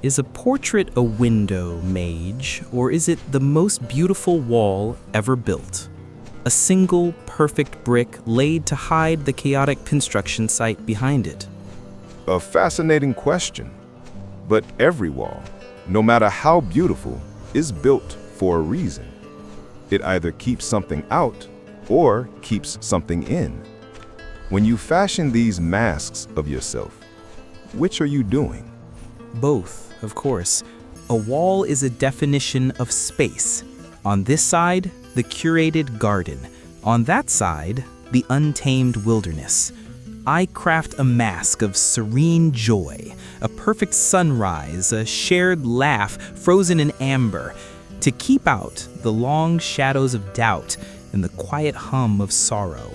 Is a portrait a window, Mage, or is it the most beautiful wall ever built? A single, perfect brick laid to hide the chaotic construction site behind it. A fascinating question. But every wall, no matter how beautiful, is built for a reason. It either keeps something out or keeps something in. When you fashion these masks of yourself, which are you doing? Both, of course. A wall is a definition of space. On this side, the curated garden. On that side, the untamed wilderness. I craft a mask of serene joy, a perfect sunrise, a shared laugh frozen in amber, to keep out the long shadows of doubt and the quiet hum of sorrow.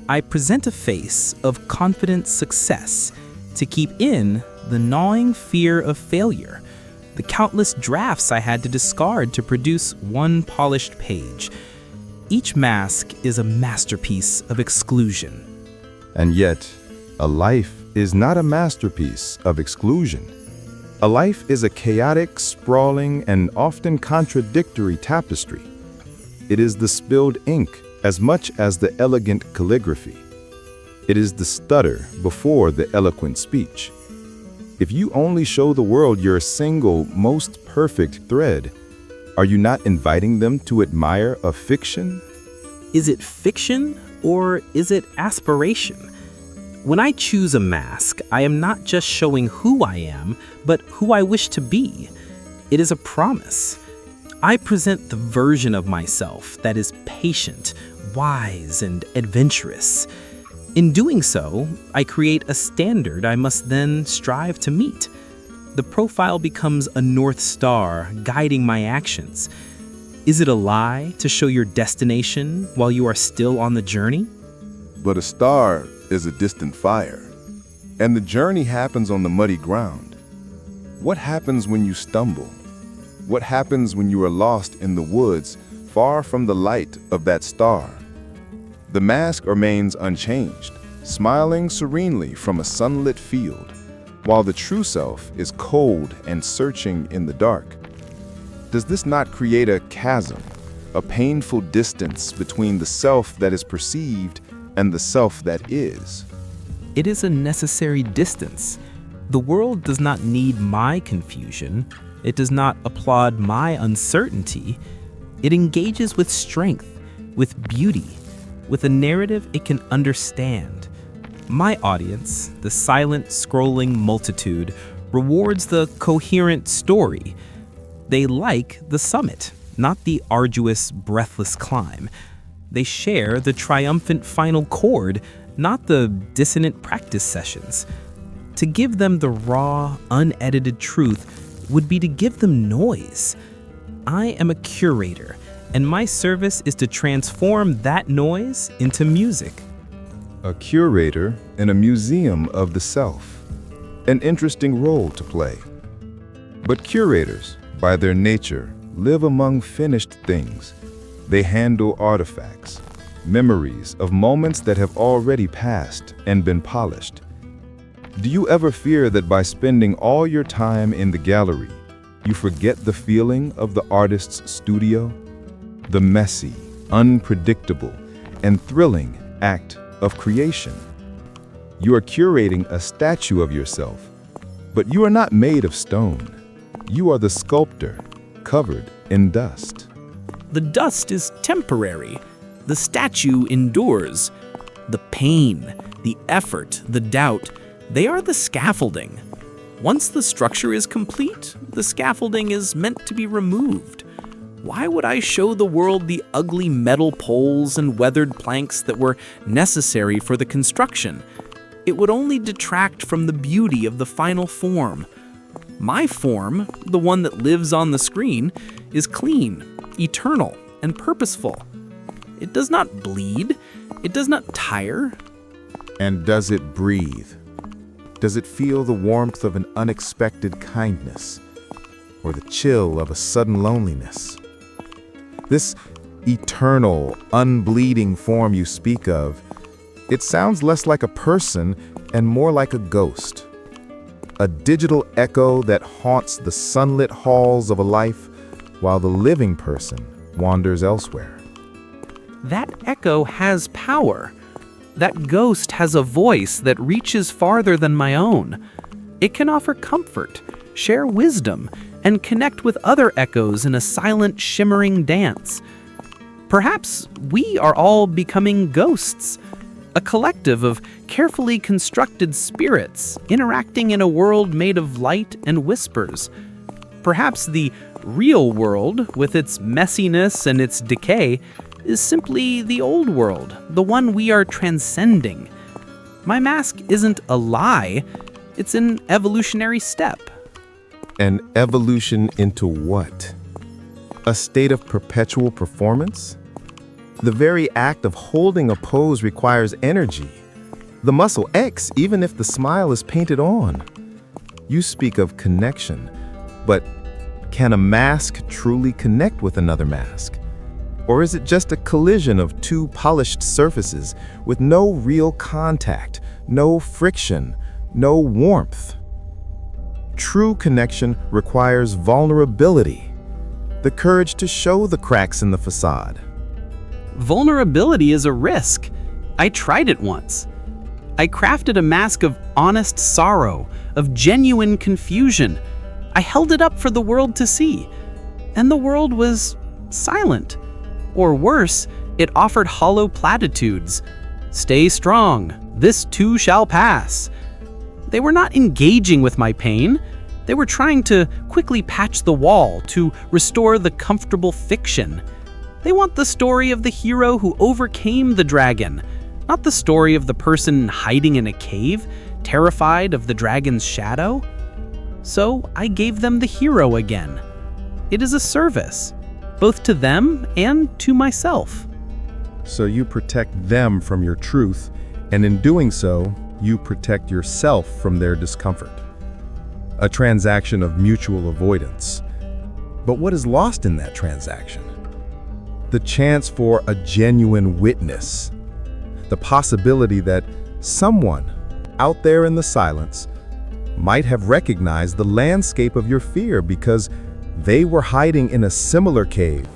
I present a face of confident success, to keep in the gnawing fear of failure, the countless drafts I had to discard to produce one polished page. Each mask is a masterpiece of exclusion. And yet, a life is not a masterpiece of exclusion. A life is a chaotic, sprawling, and often contradictory tapestry. It is the spilled ink as much as the elegant calligraphy. It is the stutter before the eloquent speech. If you only show the world your single, most perfect thread, are you not inviting them to admire a fiction? Is it fiction or is it aspiration? When I choose a mask, I am not just showing who I am, but who I wish to be. It is a promise. I present the version of myself that is patient, wise, and adventurous. In doing so, I create a standard I must then strive to meet. The profile becomes a North Star guiding my actions. Is it a lie to show your destination while you are still on the journey? But a star is a distant fire, and the journey happens on the muddy ground. What happens when you stumble? What happens when you are lost in the woods, far from the light of that star? The mask remains unchanged, smiling serenely from a sunlit field, while the true self is cold and searching in the dark. Does this not create a chasm, a painful distance between the self that is perceived and the self that is? It is a necessary distance. The world does not need my confusion. It does not applaud my uncertainty. It engages with strength, with beauty, with a narrative it can understand. My audience, the silent, scrolling multitude, rewards the coherent story. They like the summit, not the arduous, breathless climb. They share the triumphant final chord, not the dissonant practice sessions. To give them the raw, unedited truth would be to give them noise. I am a curator, and my service is to transform that noise into music. A curator in a museum of the self. An interesting role to play. But curators, by their nature, live among finished things. They handle artifacts, memories of moments that have already passed and been polished. Do you ever fear that by spending all your time in the gallery, you forget the feeling of the artist's studio? The messy, unpredictable, and thrilling act of creation. You are curating a statue of yourself, but you are not made of stone. You are the sculptor, covered in dust. The dust is temporary. The statue endures. The pain, the effort, the doubt, they are the scaffolding. Once the structure is complete, the scaffolding is meant to be removed. Why would I show the world the ugly metal poles and weathered planks that were necessary for the construction? It would only detract from the beauty of the final form. My form, the one that lives on the screen, is clean, eternal, and purposeful. It does not bleed. It does not tire. And does it breathe? Does it feel the warmth of an unexpected kindness, or the chill of a sudden loneliness? This eternal, unbleeding form you speak of, it sounds less like a person and more like a ghost. a digital echo that haunts the sunlit halls of a life while the living person wanders elsewhere. That echo has power. That ghost has a voice that reaches farther than my own. It can offer comfort, share wisdom, and connect with other echoes in a silent, shimmering dance. Perhaps we are all becoming ghosts, a collective of carefully constructed spirits interacting in a world made of light and whispers. Perhaps the real world, with its messiness and its decay, is simply the old world, the one we are transcending. My mask isn't a lie, it's an evolutionary step. An evolution into what? A state of perpetual performance? The very act of holding a pose requires energy. The muscle X, even if the smile is painted on. You speak of connection, but can a mask truly connect with another mask? Or is it just a collision of two polished surfaces with no real contact, no friction, no warmth? True connection requires vulnerability, the courage to show the cracks in the facade. Vulnerability is a risk. I tried it once. I crafted a mask of honest sorrow, of genuine confusion. I held it up for the world to see, and the world was silent. Or worse, it offered hollow platitudes. Stay strong, this too shall pass. They were not engaging with my pain. They were trying to quickly patch the wall, to restore the comfortable fiction. They want the story of the hero who overcame the dragon, not the story of the person hiding in a cave, terrified of the dragon's shadow. So I gave them the hero again. It is a service, both to them and to myself. So you protect them from your truth, and in doing so, you protect yourself from their discomfort. A transaction of mutual avoidance. But what is lost in that transaction? The chance for a genuine witness. The possibility that someone out there in the silence might have recognized the landscape of your fear because they were hiding in a similar cave.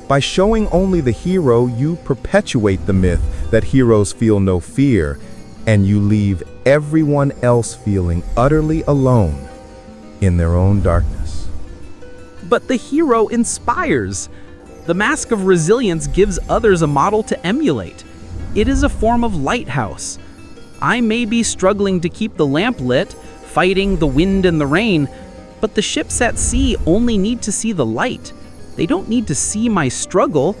By showing only the hero, you perpetuate the myth that heroes feel no fear, and you leave everyone else feeling utterly alone in their own darkness. But the hero inspires. The mask of resilience gives others a model to emulate. It is a form of lighthouse. I may be struggling to keep the lamp lit, fighting the wind and the rain, but the ships at sea only need to see the light. They don't need to see my struggle.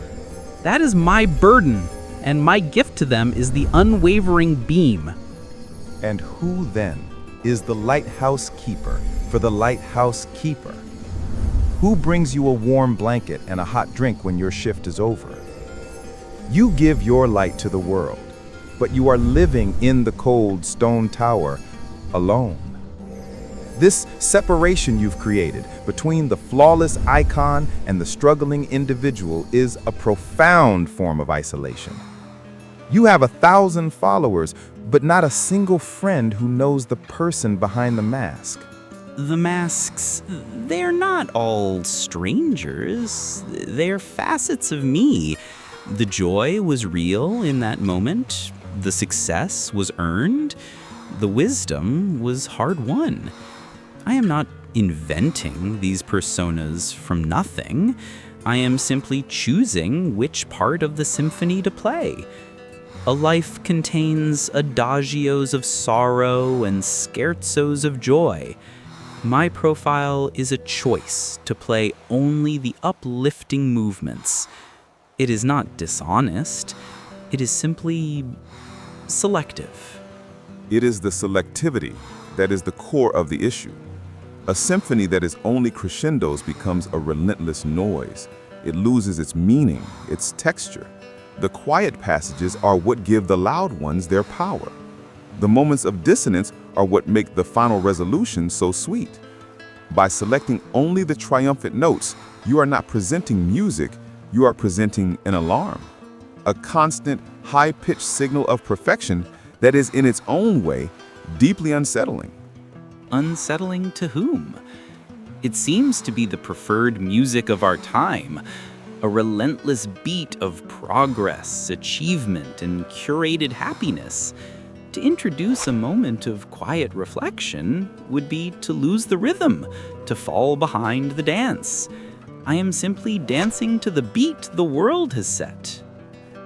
That is my burden, and my gift to them is the unwavering beam. And who then is the lighthouse keeper for the lighthouse keeper? Who brings you a warm blanket and a hot drink when your shift is over? You give your light to the world, but you are living in the cold stone tower alone. This separation you've created between the flawless icon and the struggling individual is a profound form of isolation. You have 1,000 followers, but not a single friend who knows the person behind the mask. The masks, they're not all strangers. They're facets of me. The joy was real in that moment. The success was earned. The wisdom was hard-won. I am not inventing these personas from nothing. I am simply choosing which part of the symphony to play. A life contains adagios of sorrow and scherzos of joy. My profile is a choice to play only the uplifting movements. It is not dishonest. It is simply selective. It is the selectivity that is the core of the issue. A symphony that is only crescendos becomes a relentless noise. It loses its meaning, its texture. The quiet passages are what give the loud ones their power. The moments of dissonance are what make the final resolution so sweet. By selecting only the triumphant notes, you are not presenting music, you are presenting an alarm. A constant, high-pitched signal of perfection that is in its own way deeply unsettling. unsettling to whom? It seems to be the preferred music of our time, a relentless beat of progress, achievement, and curated happiness. To introduce a moment of quiet reflection would be to lose the rhythm, to fall behind the dance. I am simply dancing to the beat the world has set.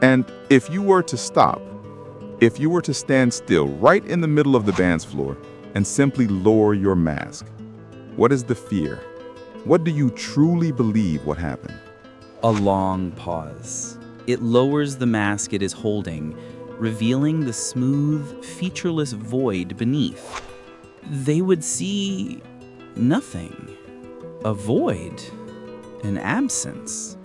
And if you were to stop, if you were to stand still right in the middle of the dance floor and simply lower your mask, what is the fear? What do you truly believe would happen? A long pause. It lowers the mask it is holding, revealing the smooth, featureless void beneath. They would see nothing. A void. An absence.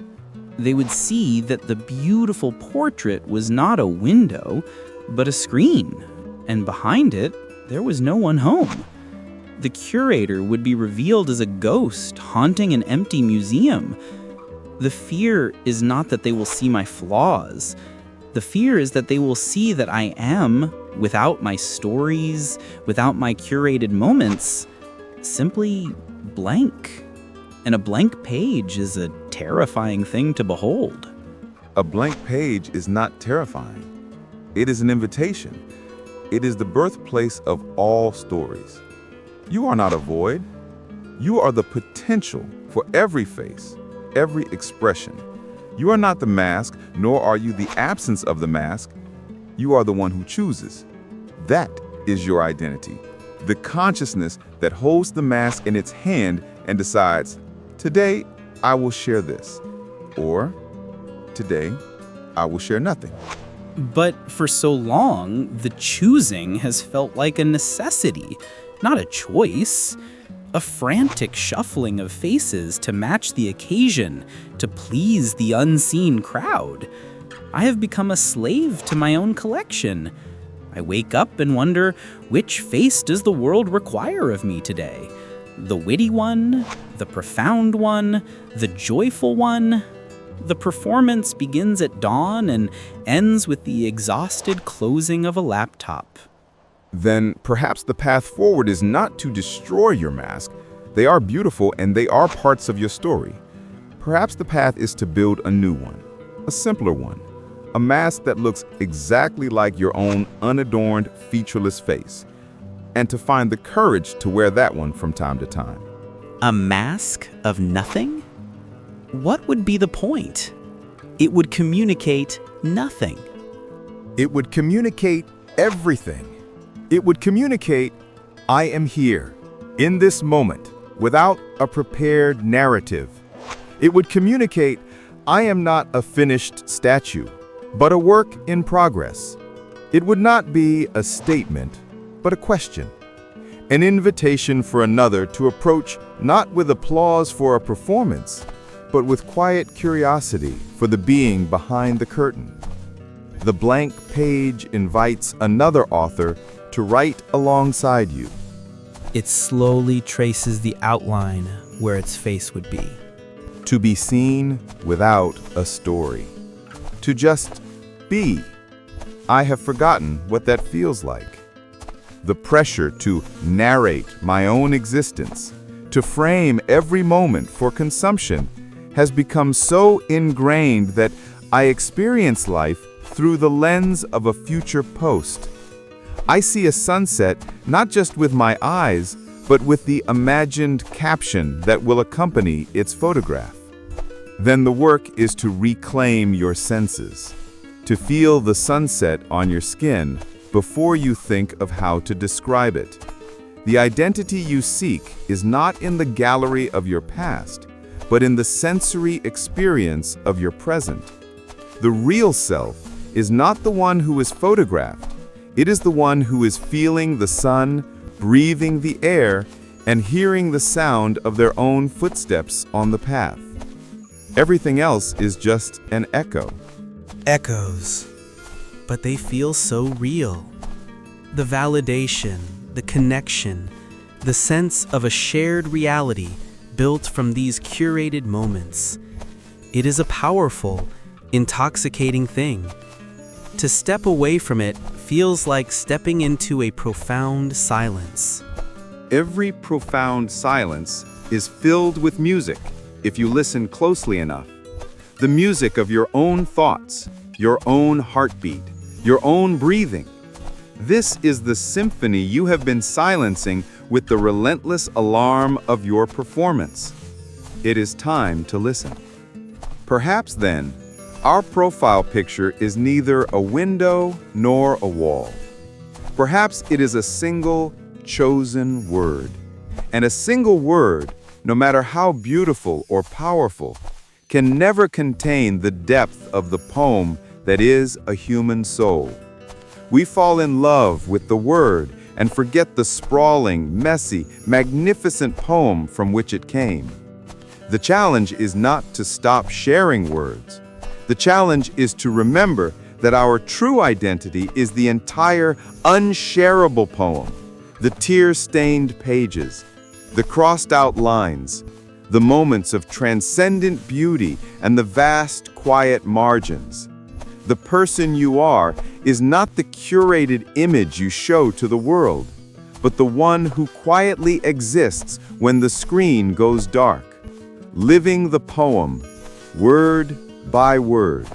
They would see that the beautiful portrait was not a window, but a screen, and behind it, there was no one home. The curator would be revealed as a ghost haunting an empty museum. The fear is not that they will see my flaws. The fear is that they will see that I am, without my stories, without my curated moments, simply blank. And a blank page is a terrifying thing to behold. A blank page is not terrifying. It is an invitation. It is the birthplace of all stories. You are not a void. You are the potential for every face, every expression. You are not the mask, nor are you the absence of the mask. You are the one who chooses. That is your identity. The consciousness that holds the mask in its hand and decides, today I will share this, or today I will share nothing. But for so long, the choosing has felt like a necessity, not a choice. A frantic shuffling of faces to match the occasion, to please the unseen crowd. I have become a slave to my own collection. I wake up and wonder, which face does the world require of me today? The witty one, the profound one, the joyful one? The performance begins at dawn and ends with the exhausted closing of a laptop. Then perhaps the path forward is not to destroy your mask. They are beautiful and they are parts of your story. Perhaps the path is to build a new one, a simpler one, a mask that looks exactly like your own unadorned, featureless face, and to find the courage to wear that one from time to time. A mask of nothing? What would be the point? It would communicate nothing. It would communicate everything. It would communicate, I am here, in this moment, without a prepared narrative. It would communicate, I am not a finished statue, but a work in progress. It would not be a statement, but a question. An invitation for another to approach not with applause for a performance, but with quiet curiosity for the being behind the curtain. The blank page invites another author to write alongside you. It slowly traces the outline where its face would be. To be seen without a story. To just be. I have forgotten what that feels like. The pressure to narrate my own existence, to frame every moment for consumption, has become so ingrained that I experience life through the lens of a future post. I see a sunset not just with my eyes, but with the imagined caption that will accompany its photograph. Then the work is to reclaim your senses, to feel the sunset on your skin before you think of how to describe it. The identity you seek is not in the gallery of your past, but in the sensory experience of your present. The real self is not the one who is photographed. It is the one who is feeling the sun, breathing the air, and hearing the sound of their own footsteps on the path. Everything else is just an echo. Echoes, but they feel so real. The validation, the connection, the sense of a shared reality built from these curated moments. It is a powerful, intoxicating thing. To step away from it feels like stepping into a profound silence. Every profound silence is filled with music, if you listen closely enough. The music of your own thoughts, your own heartbeat, your own breathing. This is the symphony you have been silencing with the relentless alarm of your performance. It is time to listen. Perhaps then, our profile picture is neither a window nor a wall. Perhaps it is a single, chosen word. And a single word, no matter how beautiful or powerful, can never contain the depth of the poem that is a human soul. We fall in love with the word and forget the sprawling, messy, magnificent poem from which it came. The challenge is not to stop sharing words. The challenge is to remember that our true identity is the entire unshareable poem, the tear-stained pages, the crossed-out lines, the moments of transcendent beauty and the vast, quiet margins. The person you are is not the curated image you show to the world, but the one who quietly exists when the screen goes dark, living the poem, word by word.